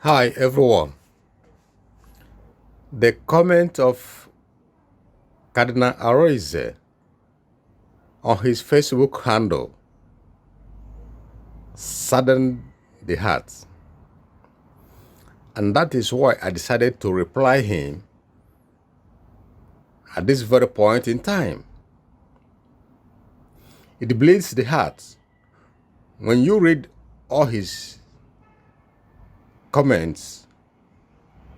Hi everyone. The comment of Cardinal Arinze on his Facebook handle saddened the heart. And that is why I decided to reply him at this very point in time. It bleeds the heart when you read all his comments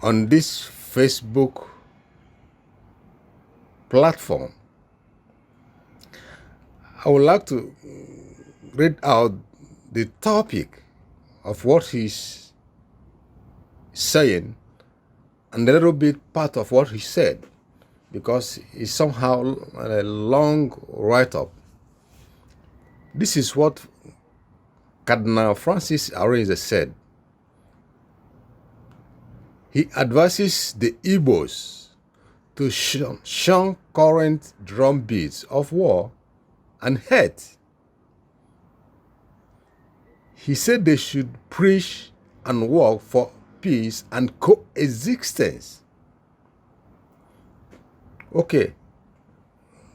on this Facebook platform. I would like to read out the topic of what he's saying and a little bit part of what he said, because it's somehow a long write-up. This is what Cardinal Francis Arinze said. He advises the Igbos to shun current drumbeats of war and hate. He said they should preach and work for peace and coexistence. Okay,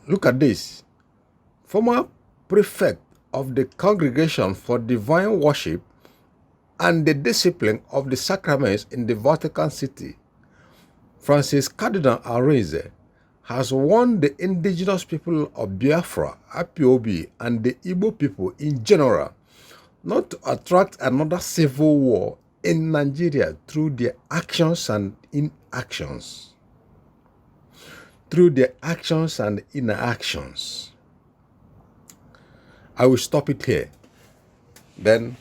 look at this. Former prefect of the Congregation for Divine Worship and the Discipline of the Sacraments in the Vatican City, Francis Cardinal Arinze, has warned the indigenous people of Biafra, IPOB, and the Igbo people in general not to attract another civil war in Nigeria through their actions and inactions. Through their actions and inactions. I will stop it here. Then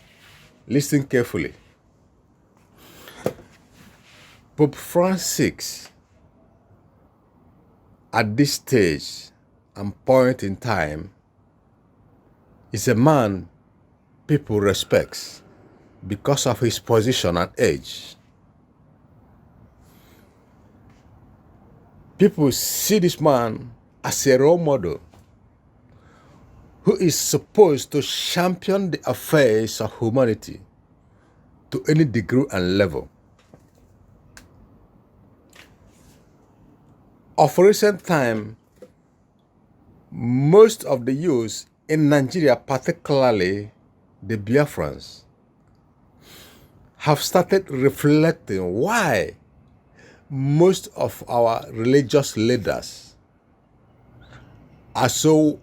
listen carefully. Pope Francis, at this stage and point in time, is a man people respect because of his position and age. People see this man as a role model who is supposed to champion the affairs of humanity to any degree and level. Of recent time, most of the youth in Nigeria, particularly the Biafrans, have started reflecting why most of our religious leaders are so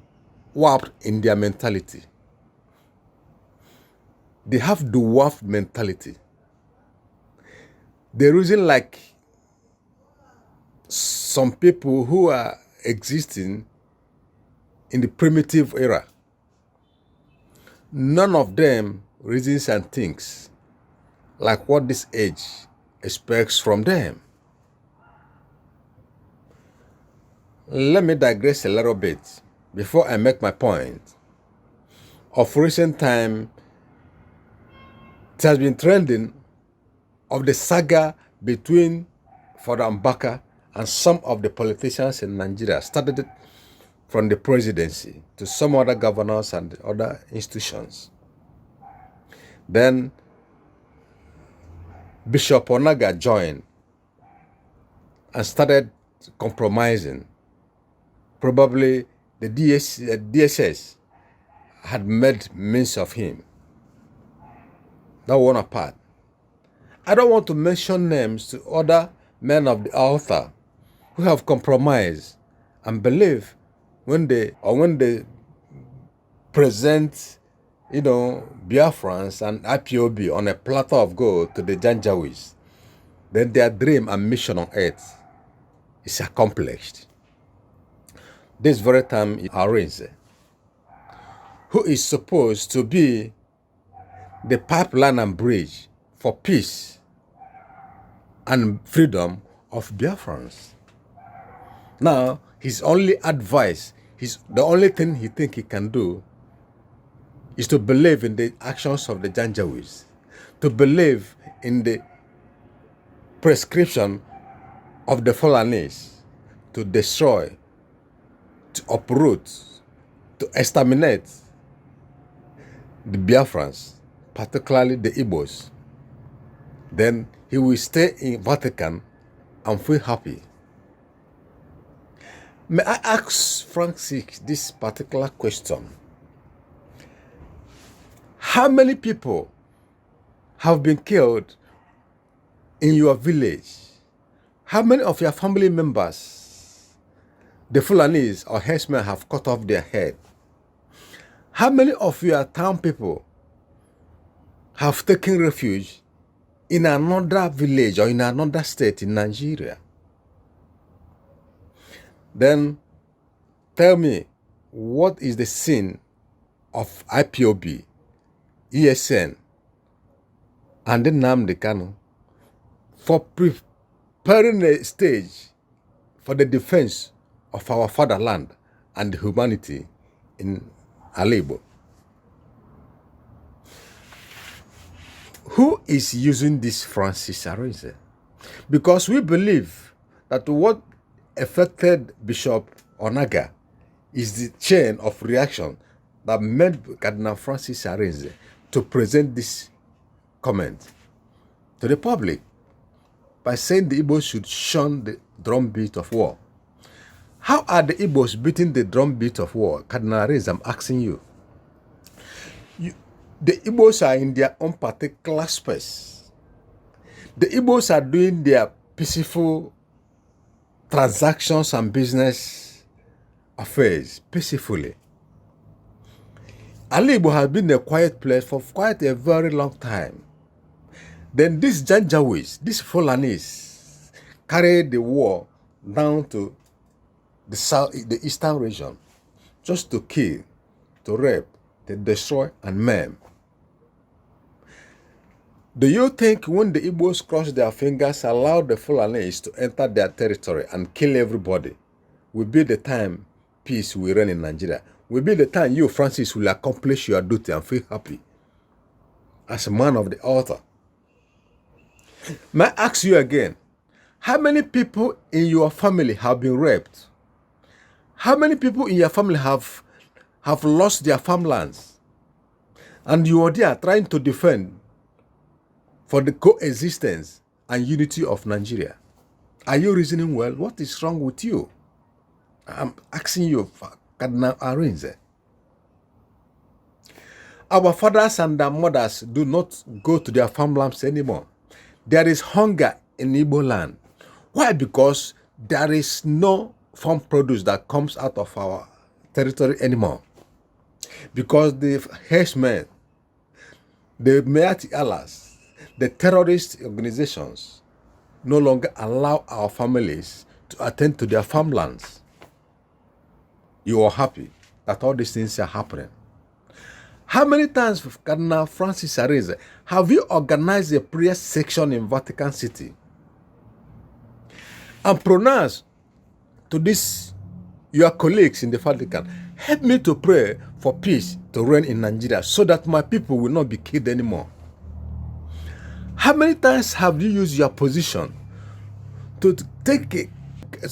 warped in their mentality. They have dwarf mentality. They reason like some people who are existing in the primitive era. None of them reasons and thinks like what this age expects from them. Let me digress a little bit before I make my point. Of recent time, it has been trending of the saga between Father Mbaka and some of the politicians in Nigeria, started from the presidency to some other governors and other institutions. Then Bishop Onaga joined and started compromising. Probably the DSS had made means of him. That one apart. I don't want to mention names to other men of the altar who have compromised and believe when they present, Biafrans and IPOB on a platter of gold to the Janjaweeds, then their dream and mission on earth is accomplished. This very time, Arinze, who is supposed to be the pipeline and bridge for peace and freedom of Biafrans. Now, his only advice, the only thing he thinks he can do is to believe in the actions of the Janjaweeds, to believe in the prescription of the Fulanese to destroy, to uproot, to exterminate the Biafrans, particularly the Igbos, then he will stay in Vatican and feel happy. May I ask Francis this particular question? How many people have been killed in your village? How many of your family members, the Fulanis or herdsmen, have cut off their head? How many of your town people have taken refuge in another village or in another state in Nigeria? Then tell me, what is the sin of IPOB, ESN, and the Nnamdi Kanu for preparing a stage for the defense of our fatherland and humanity in Igbo? Who is using this Francis Arinze? Because we believe that what affected Bishop Onaga is the chain of reaction that made Cardinal Francis Arinze to present this comment to the public by saying the Igbos should shun the drumbeat of war. How are the Igbos beating the drumbeat of war? Cardinal Arinze, I'm asking you. The Igbos are in their own particular space. The Igbos are doing their peaceful transactions and business affairs peacefully. Igbo has been a quiet place for quite a very long time. Then these Janjaweeds, these Fulanis, carried the war down to the south, the eastern region, just to kill, to rape, to destroy, and maim. Do you think when the Igbos cross their fingers, allow the Fulanis to enter their territory and kill everybody, will be the time peace will reign in Nigeria? Will be the time you, Francis, will accomplish your duty and feel happy as a man of the altar? May I ask you again, how many people in your family have been raped? How many people in your family have lost their farmlands? And you are there trying to defend for the coexistence and unity of Nigeria. Are you reasoning well? What is wrong with you? I'm asking you, Cardinal Arinze. Our fathers and our mothers do not go to their farmlands anymore. There is hunger in Igbo land. Why? Because there is no farm produce that comes out of our territory anymore. Because the herdsmen, the Meati Alas, the terrorist organizations no longer allow our families to attend to their farmlands. You are happy that all these things are happening. How many times, Cardinal Francis Arinze, have you organized a prayer section in Vatican City and pronounced to this, your colleagues in the Vatican, help me to pray for peace to reign in Nigeria so that my people will not be killed anymore? How many times have you used your position to take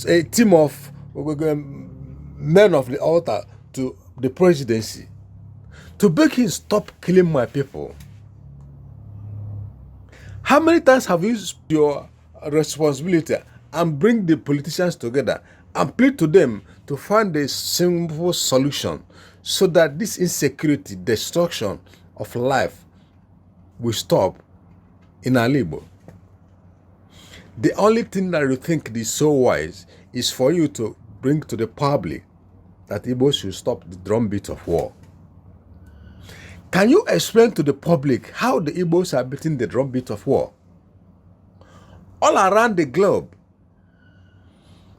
a team of men of the altar to the presidency to beg him stop killing my people? How many times have you used your responsibility and bring the politicians together and plead to them to find a simple solution so that this insecurity, destruction of life will stop in Igbo? The only thing that you think is so wise is for you to bring to the public that Igbo should stop the drumbeat of war. Can you explain to the public how the Igbos are beating the drumbeat of war? All around the globe,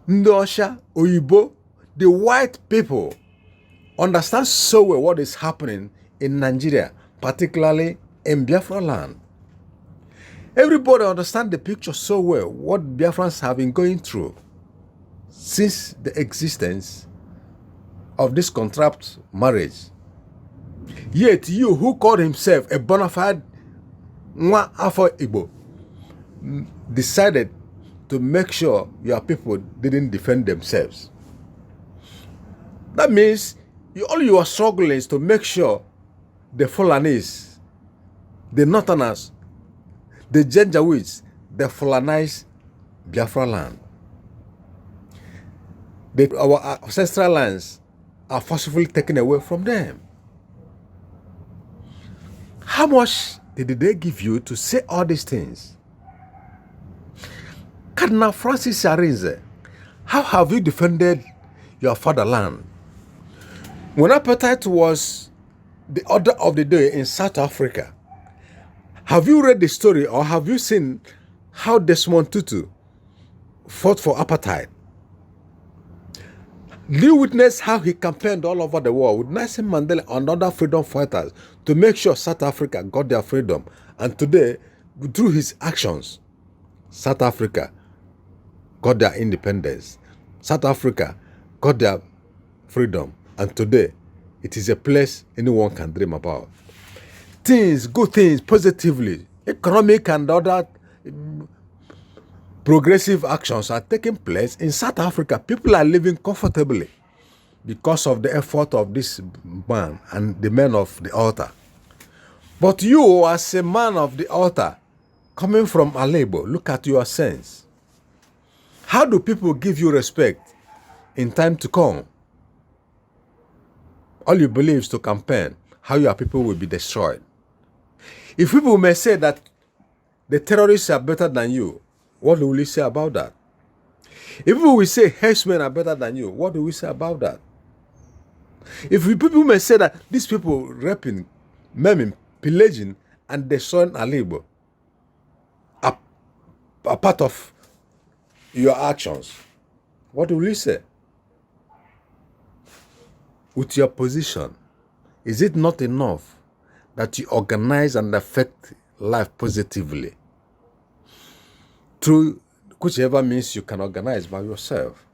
Ndosha, Oyibo, the white people understand so well what is happening in Nigeria, particularly in Biafra land. Everybody understands the picture so well, what Biafrans have been going through since the existence of this contract marriage. Yet you, who called himself a bona fide Nwa Afo Igbo, decided to make sure your people didn't defend themselves. That means all you are struggling is to make sure the Fulanis, the Northerners, The Janjaweeds, they colonized Biafra land. Our ancestral lands are forcibly taken away from them. How much did they give you to say all these things? Cardinal Francis Arinze, how have you defended your fatherland? When apartheid was the order of the day in South Africa, have you read the story or have you seen how Desmond Tutu fought for apartheid? Do you witness how he campaigned all over the world with Nelson Mandela and other freedom fighters to make sure South Africa got their freedom? And today, through his actions, South Africa got their independence. South Africa got their freedom. And today, it is a place anyone can dream about. Things, good things, positively, economic and other progressive actions are taking place in South Africa. People are living comfortably because of the effort of this man and the men of the altar. But you, as a man of the altar, coming from Alebo, look at your sense. How do people give you respect in time to come? All you believe is to campaign how your people will be destroyed. If people may say that the terrorists are better than you, what will you say about that? If people will say herdsmen are better than you, what do we say about that? If people may say that these people raping, maiming, pillaging, and destroying Alebo are part of your actions, what will you say? With your position, is it not enough that you organize and affect life positively through whichever means you can organize by yourself?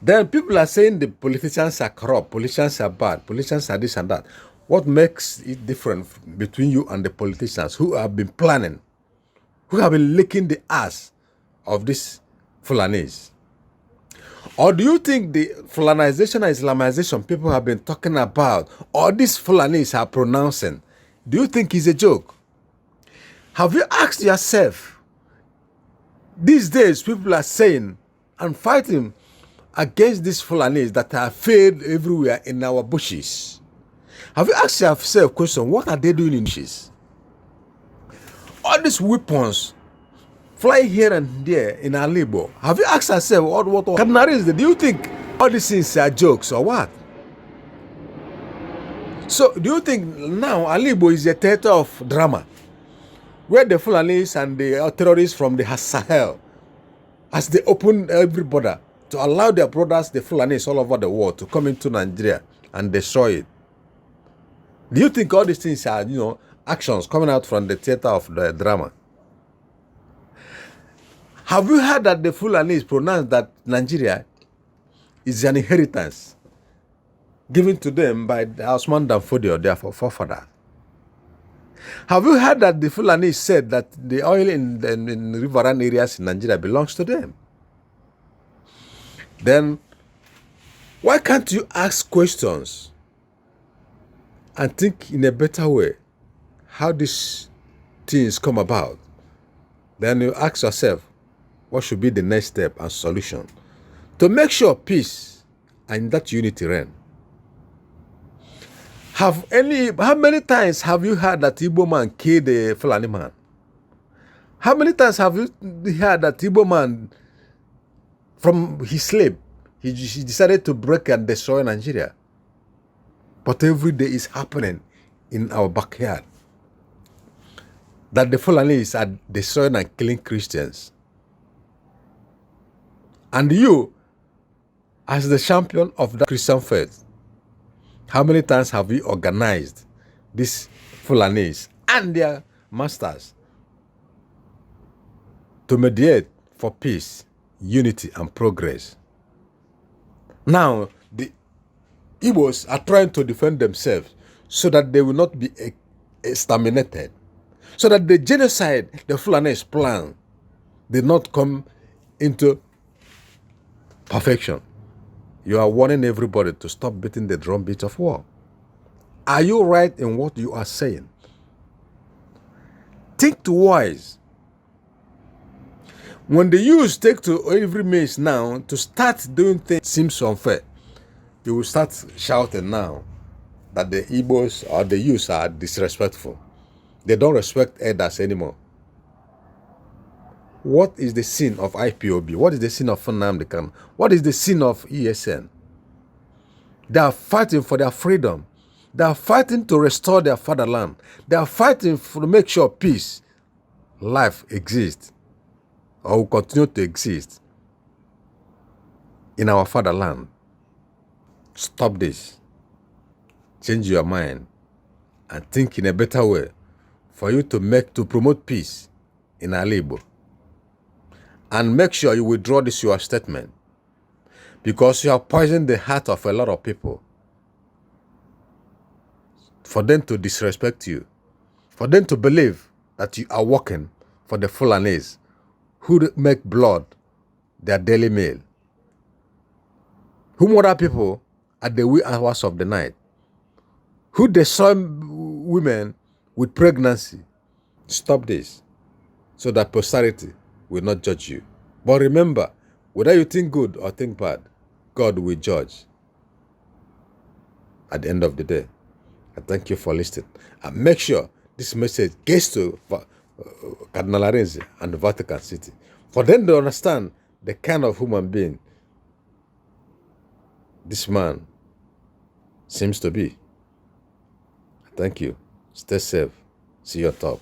Then people are saying the politicians are corrupt, politicians are bad, politicians are this and that. What makes it different between you and the politicians who have been planning, who have been licking the ass of these Fulanis? Or do you think the Fulanization and Islamization people have been talking about, or these Fulanis are pronouncing, do you think is a joke? Have you asked yourself, these days people are saying and fighting against these Fulanis that are fed everywhere in our bushes? Have you asked yourself a question, what are they doing in bushes? All these weapons flying here and there in Alebo. Have you asked yourself what Cardinal, do you think all these things are jokes or what? So do you think now Alebo is a theater of drama where the Fulanis and the terrorists from the Sahel, as they open every border to allow their brothers, the Fulanis all over the world, to come into Nigeria and destroy it? Do you think all these things are, actions coming out from the theater of the drama? Have you heard that the Fulanis pronounced that Nigeria is an inheritance given to them by Osman Danfodio, their forefather? Have you heard that the Fulanis said that the oil in riverine areas in Nigeria belongs to them? Then why can't you ask questions and think in a better way how these things come about? Then you ask yourself, what should be the next step and solution to make sure peace and that unity reign? How many times have you heard that Igbo man killed a Fulani man? How many times have you heard that Igbo man, from his slave, he decided to break and destroy Nigeria? But every day is happening in our backyard that the Fulanis are destroying and killing Christians. And you, as the champion of the Christian faith, how many times have you organized these Fulanis and their masters to mediate for peace, unity, and progress? Now, the Igbos are trying to defend themselves so that they will not be exterminated, so that the genocide the Fulanis plan did not come into perfection. You are warning everybody to stop beating the drumbeat of war. Are you right in what you are saying? Think twice. When the youth take to every means now to start doing things seems unfair, you will start shouting now that the Igbos or the youths are disrespectful. They don't respect elders anymore. What is the sin of IPOB? What is the sin of Nnamdi Kanu? What is the sin of ESN? They are fighting for their freedom. They are fighting to restore their fatherland. They are fighting to make sure peace, life exists, or will continue to exist in our fatherland. Stop this. Change your mind and think in a better way for you to promote peace in our Igbo. And make sure you withdraw this your statement, because you have poisoned the heart of a lot of people for them to disrespect you, for them to believe that you are working for the Fulanese who make blood their daily meal, who murder people at the wee hours of the night, who destroy women with pregnancy. Stop this so that posterity will not judge you. But remember, whether you think good or think bad, God will judge at the end of the day. I thank you for listening. And make sure this message gets to Cardinal Arinze and the Vatican City, for them to understand the kind of human being this man seems to be. Thank you. Stay safe. See you on top.